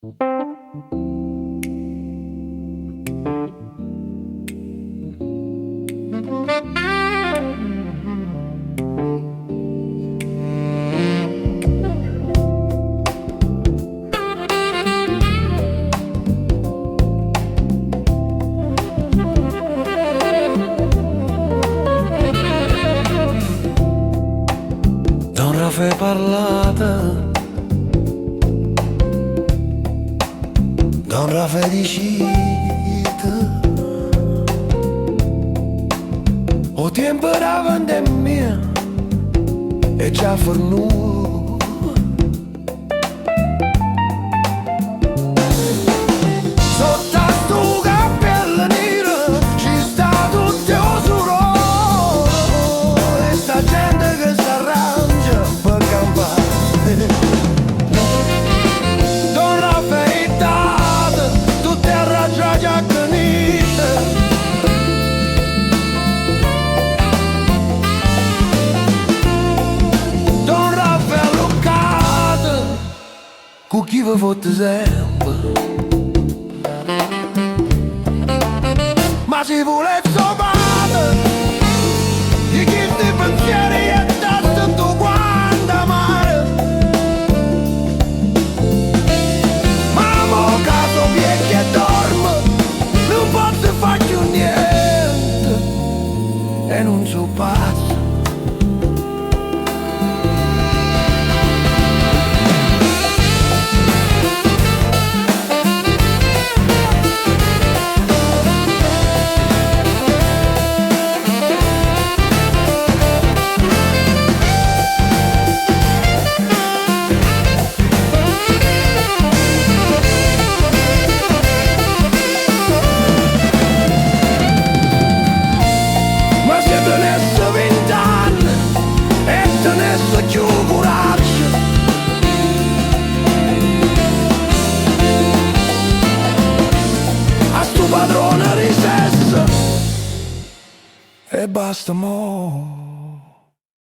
Don Raffaele parlata, Don Raffaele dicita, o tempo da pandemia è già fornuto. Sotto a stu cappello nero ci sta tutto oscuro e sta gente che s'arrangia per campare. Don Raffaele tutte arrangiate a canite. Don Raffaele Luccato con chi vi fotte sempre. Ma si vuole trovare di chi sti pensieri e tanto tu quando amare. Ma mo caso viene e dorme, non posso fare più niente e non so pazzo. Più coraggio a sto padrone di sesso e basta mo'.